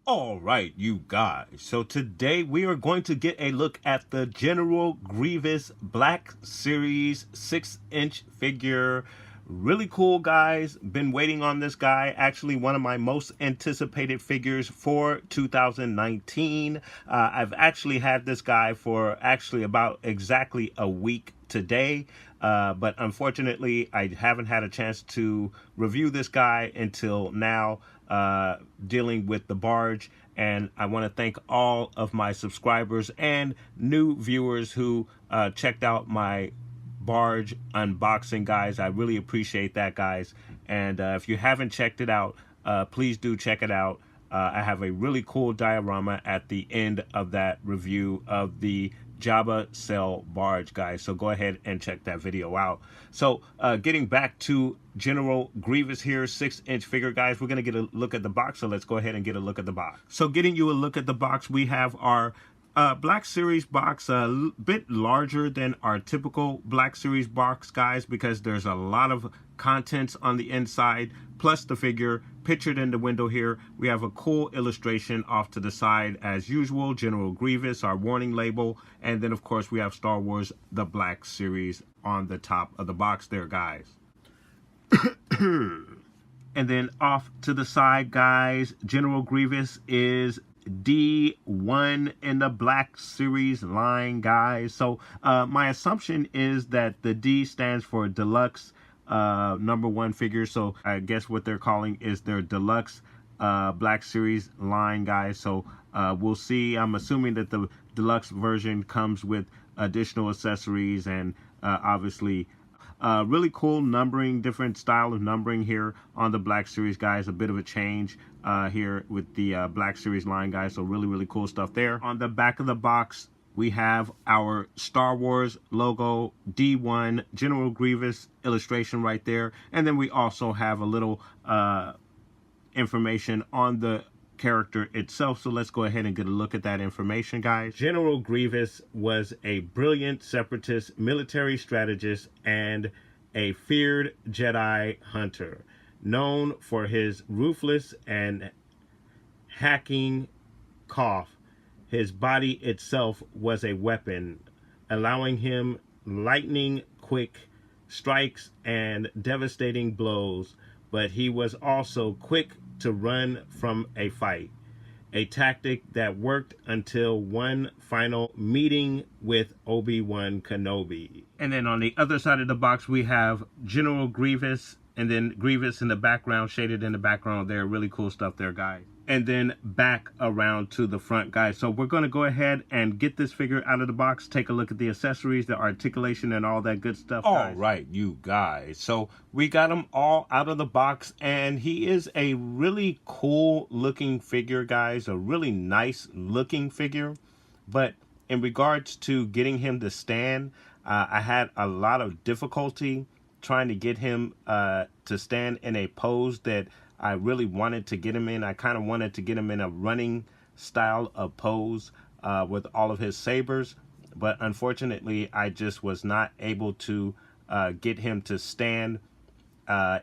All right, you guys. So today we are going to get a look at the General Grevious Black Series 6-inch figure. Really cool, guys. Been waiting on this guy. Actually, one of my most anticipated figures for 2019. I've actually had this guy for actually about exactly a week today. But unfortunately, I haven't had a chance to review this guy until now, dealing with the barge. And I want to thank all of my subscribers and new viewers who checked out my barge unboxing, guys. I really appreciate that, guys. And if you haven't checked it out, please do check it out. I have a really cool diorama at the end of that review of the Jabba Cell barge, guys. So go ahead and check that video out. So getting back to General Grevious here, 6-inch figure, guys. We're going to get a look at the box. So let's go ahead and get a look at the box. So getting you a look at the box, we have our Black Series box, a bit larger than our typical Black Series box, guys, because there's a lot of contents on the inside, plus the figure pictured in the window here. We have a cool illustration off to the side as usual, General Grevious, our warning label, and then of course we have Star Wars, the Black Series on the top of the box there, guys. And then off to the side, guys, General Grevious is D1 in the Black Series line, guys. So my assumption is that the D stands for Deluxe #1 figure. So I guess what they're calling is their Deluxe Black Series line, guys. So we'll see. I'm assuming that the Deluxe version comes with additional accessories and obviously really cool numbering, different style of numbering here on the Black Series, guys. A bit of a change here with the Black Series line, guys. So really cool stuff there. On the back of the box, we have our Star Wars logo, D1, General Grievous illustration right there. And then we also have a little information on the character itself. So let's go ahead and get a look at that information, guys. General Grevious was a brilliant separatist military strategist and a feared Jedi hunter, known for his ruthless and hacking cough. His body itself was a weapon, allowing him lightning quick strikes and devastating blows, but he was also quick to run from a fight, a tactic that worked until one final meeting with Obi-Wan Kenobi. And then on the other side of the box, we have General Grievous, and then Grievous in the background, shaded in the background there. Really cool stuff there, guys. And then back around to the front, guys. So we're going to go ahead and get this figure out of the box, take a look at the accessories, the articulation, and all that good stuff, guys. All right, you guys. So we got him all out of the box, and he is a really cool looking figure, guys. A really nice looking figure. But in regards to getting him to stand, I had a lot of difficulty trying to get him to stand in a pose that I really wanted to get him in. I kind of wanted to get him in a running style of pose with all of his sabers, but unfortunately I just was not able to get him to stand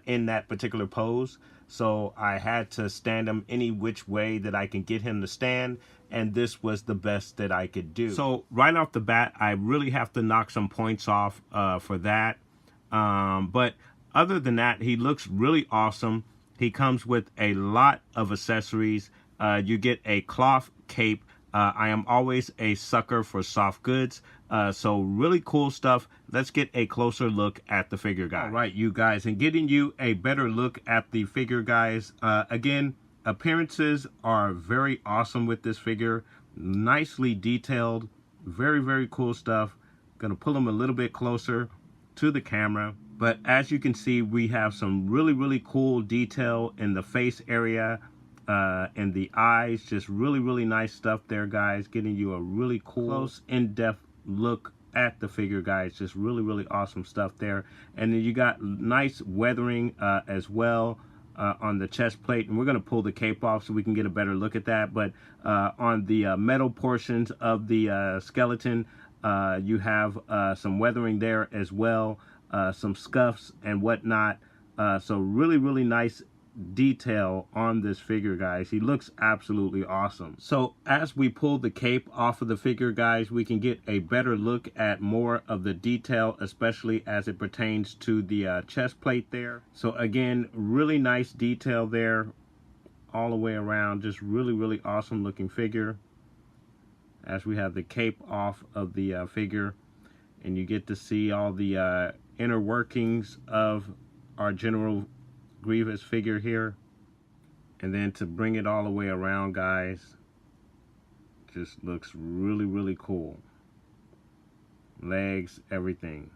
in that particular pose. So I had to stand him any which way that I can get him to stand, and this was the best that I could do. So right off the bat, I really have to knock some points off for that. But other than that, he looks really awesome. He comes with a lot of accessories. You get a cloth cape. I am always a sucker for soft goods. So really cool stuff. Let's get a closer look at the figure, guys. All right, you guys, and getting you a better look at the figure, guys. Again, appearances are very awesome with this figure. Nicely detailed. Very cool stuff. Gonna pull him a little bit closer to the camera. But as you can see, we have some really cool detail in the face area, in the eyes. Just really nice stuff there, guys. Getting you a really cool, close, in-depth look at the figure, guys. Just really awesome stuff there. And then you got nice weathering as well on the chest plate, and we're going to pull the cape off so we can get a better look at that. But on the metal portions of the skeleton, you have some weathering there as well, some scuffs and whatnot. So really nice detail on this figure, guys. He looks absolutely awesome. So as we pull the cape off of the figure, guys, we can get a better look at more of the detail, especially as it pertains to the chest plate there. So again, really nice detail there all the way around. Just really awesome looking figure. As we have the cape off of the figure, and you get to see all the inner workings of our General Grevious figure here. And then to bring it all the way around, guys, just looks really cool. Legs, everything.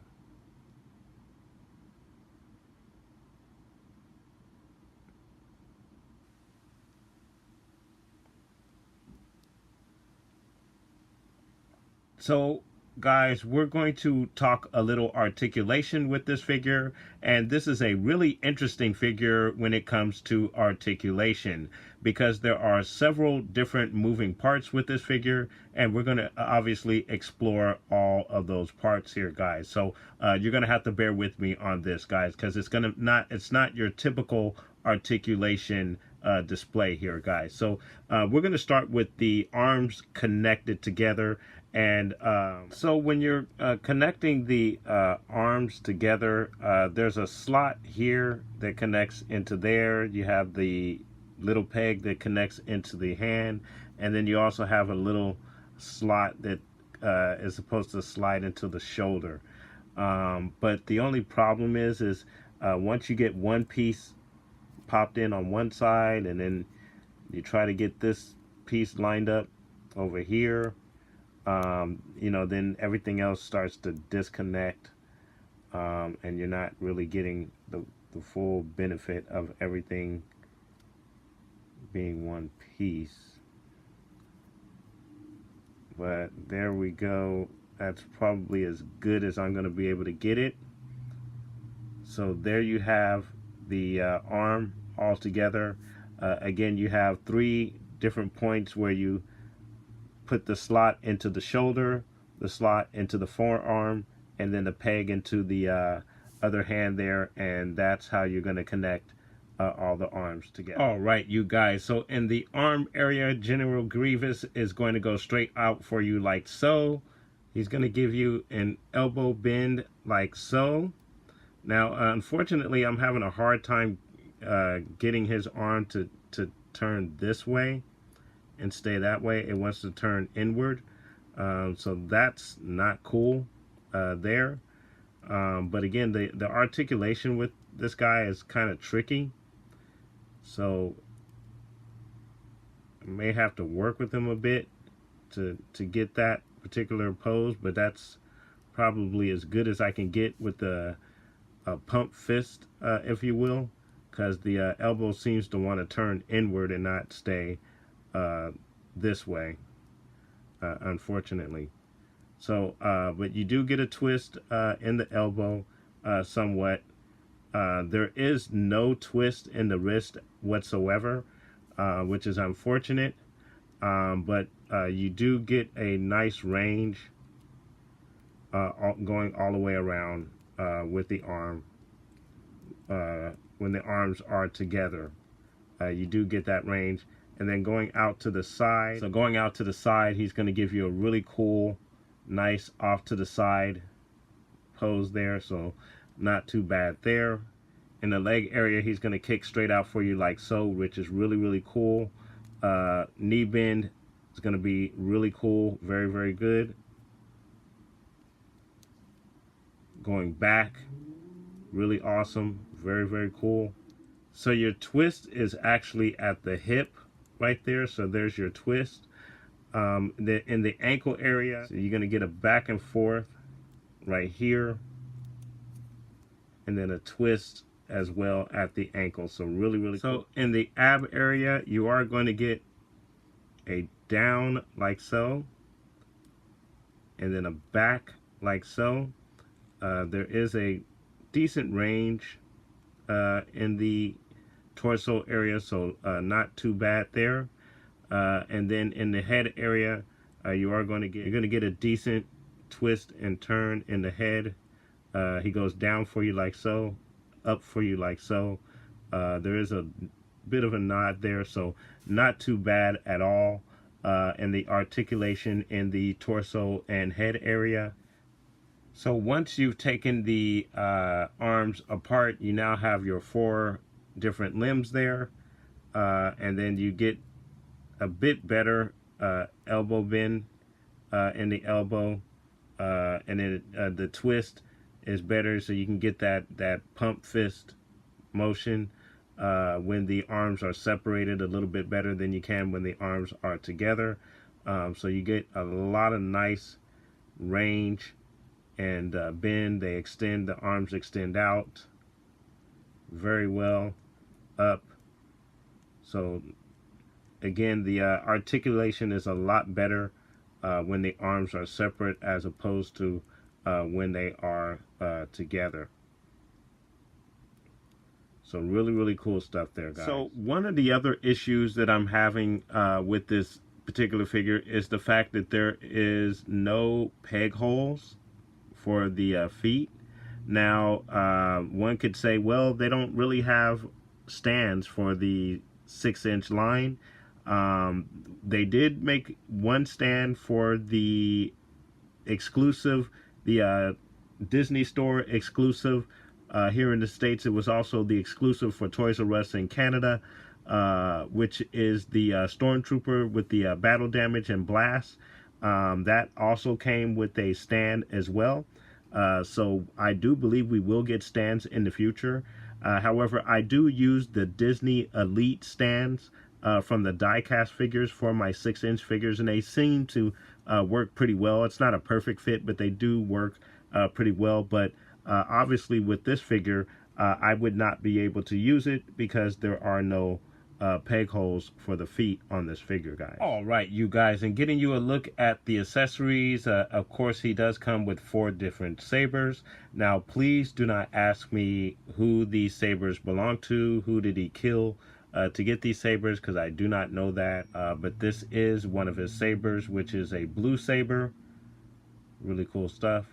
So guys, we're going to talk a little articulation with this figure, and this is a really interesting figure when it comes to articulation, because there are several different moving parts with this figure, and we're going to obviously explore all of those parts here, guys. So you're going to have to bear with me on this, guys, because it's not your typical articulation display here, guys. So we're going to start with the arms connected together. And so when you're connecting the arms together, there's a slot here that connects into there. You have the little peg that connects into the hand, and then you also have a little slot that is supposed to slide into the shoulder. But the only problem is once you get one piece popped in on one side, and then you try to get this piece lined up over here, you know, then everything else starts to disconnect, and you're not really getting the full benefit of everything being one piece. But there we go. That's probably as good as I'm going to be able to get it. So there you have the arm all together. Again, you have 3 different points where you put the slot into the shoulder, the slot into the forearm, and then the peg into the other hand there, and that's how you're going to connect all the arms together. All right, you guys, so in the arm area, General Grevious is going to go straight out for you like so. He's going to give you an elbow bend like so. Now, unfortunately, I'm having a hard time getting his arm to turn this way and stay that way. It wants to turn inward, so that's not cool there. But again, the articulation with this guy is kind of tricky, so I may have to work with him a bit to get that particular pose, but that's probably as good as I can get with the pump fist, if you will, because the elbow seems to want to turn inward and not stay this way, unfortunately. So but you do get a twist in the elbow somewhat. There is no twist in the wrist whatsoever, which is unfortunate, but you do get a nice range going all the way around with the arm. When the arms are together, you do get that range. And then going out to the side, so going out to the side, he's going to give you a really cool, nice off to the side pose there, so not too bad there. In the leg area, he's going to kick straight out for you like so, which is really cool. Knee bend is going to be really cool, very good. Going back, really awesome, very cool. So your twist is actually at the hip right there, so there's your twist. In the ankle area, so you're going to get a back and forth right here, and then a twist as well at the ankle. So really so in the ab area, you are going to get a down like so, and then a back like so. There is a decent range in the torso area, so not too bad there. And then in the head area, you're going to get a decent twist and turn in the head. He goes down for you like so, up for you like so. There is a bit of a nod there, so not too bad at all. And the articulation in the torso and head area. So once you've taken the arms apart, you now have your 4 different limbs there, and then you get a bit better elbow bend in the elbow, and then the twist is better, so you can get that pump fist motion when the arms are separated a little bit better than you can when the arms are together. So you get a lot of nice range and bend. They extend, the arms extend out very well, up. So again, the articulation is a lot better when the arms are separate as opposed to when they are together. So really cool stuff there, guys. So one of the other issues that I'm having with this particular figure is the fact that there is no peg holes for the feet. Now, one could say, well, they don't really have stands for the 6-inch line. They did make one stand for the exclusive, the Disney Store exclusive here in the States. It was also the exclusive for Toys R Us in Canada, which is the Stormtrooper with the battle damage and blast. That also came with a stand as well. So I do believe we will get stands in the future. However, I do use the Disney Elite stands from the die-cast figures for my 6-inch figures, and they seem to work pretty well. It's not a perfect fit, but they do work pretty well. But obviously with this figure, I would not be able to use it because there are no peg holes for the feet on this figure, guys. All right, you guys, and getting you a look at the accessories, of course, he does come with 4 different sabers. Now, please do not ask me who these sabers belong to, who did he kill to get these sabers, because I do not know that. But this is one of his sabers, which is a blue saber. Really cool stuff.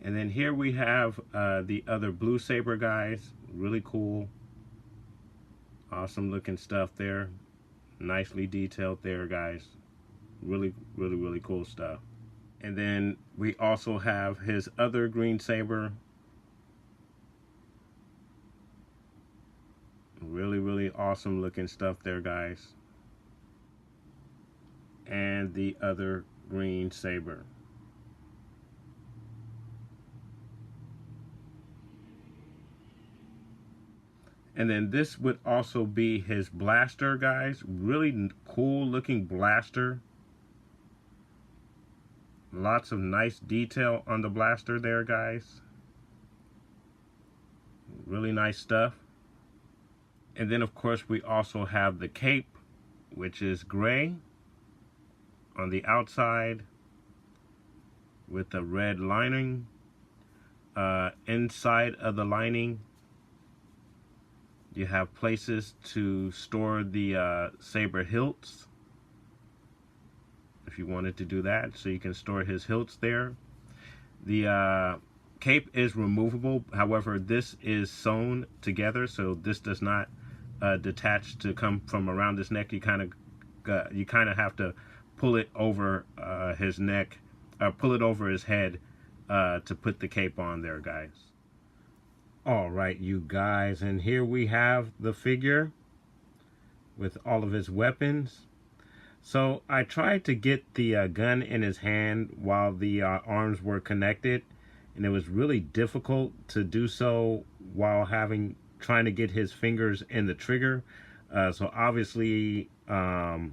And then here we have the other blue saber, guys. Really cool. Awesome looking stuff there. Nicely detailed there, guys. Really cool stuff. And then we also have his other green saber. Really awesome looking stuff there, guys. And the other green saber. And then this would also be his blaster, guys. Really cool looking blaster. Lots of nice detail on the blaster there, guys. Really nice stuff. And then, of course, we also have the cape, which is gray on the outside with a red lining. Inside of the lining, you have places to store the saber hilts, if you wanted to do that, so you can store his hilts there. The cape is removable, however, this is sewn together, so this does not detach to come from around his neck. You kind of have to pull it over his neck, pull it over his head to put the cape on there, guys. All right, you guys, and here we have the figure with all of his weapons. So I tried to get the gun in his hand while the arms were connected, and it was really difficult to do so while trying to get his fingers in the trigger. So obviously I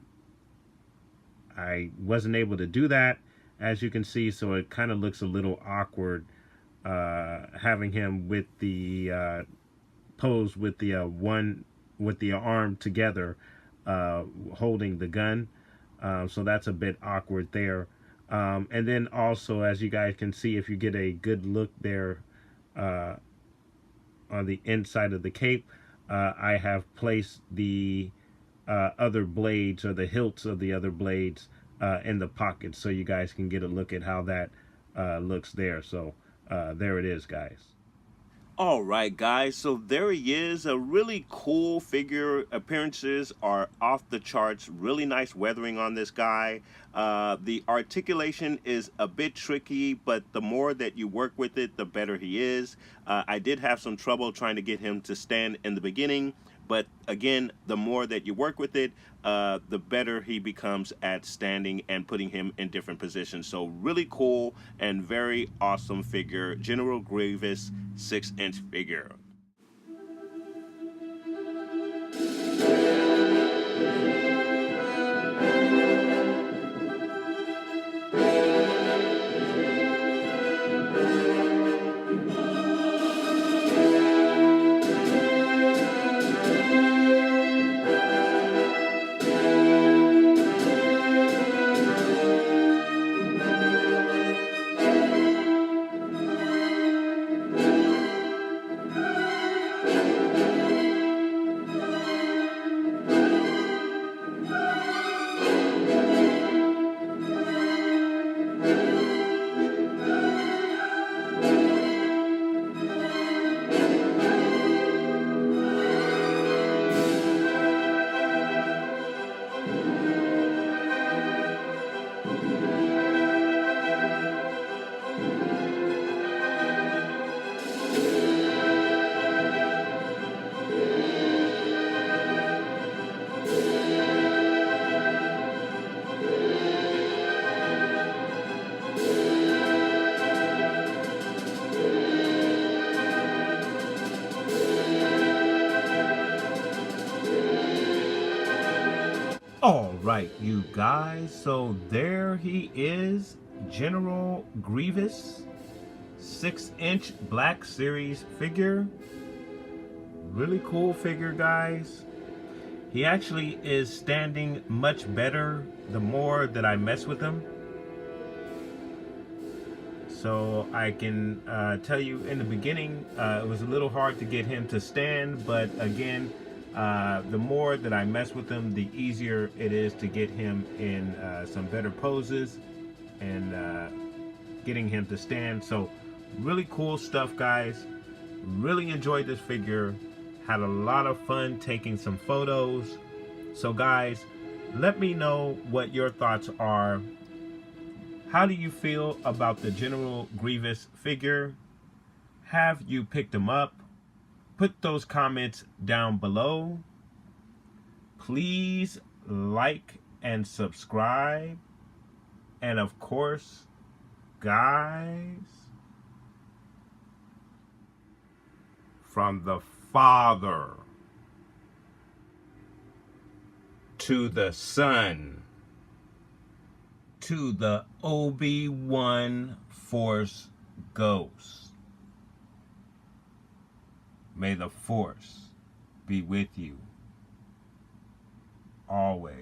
wasn't able to do that, as you can see, so it kind of looks a little awkward having him with the pose with the arm together holding the gun. So that's a bit awkward there. And then also, as you guys can see, if you get a good look there on the inside of the cape, I have placed the other blades, or the hilts of the other blades, in the pockets, so you guys can get a look at how that looks there. So there it is, guys. All right, guys, so there he is, a really cool figure. Appearances are off the charts. Really nice weathering on this guy. The articulation is a bit tricky, but the more that you work with it, the better he is. I did have some trouble trying to get him to stand in the beginning, but again, the more that you work with it, the better he becomes at standing and putting him in different positions. So really cool and very awesome figure. General Grevious 6-inch figure. All right, you guys, so there he is, General Grevious, 6-inch Black Series figure. Really cool figure, guys. He actually is standing much better the more that I mess with him. So I can tell you, in the beginning, it was a little hard to get him to stand, but again, the more that I mess with him, the easier it is to get him in some better poses and getting him to stand. So really cool stuff, guys. Really enjoyed this figure. Had a lot of fun taking some photos. So guys, let me know what your thoughts are. How do you feel about the General Grevious figure? Have you picked him up? Put those comments down below. Please like and subscribe. And of course, guys, from the Father to the Son to the Obi-Wan Force Ghost, may the Force be with you always.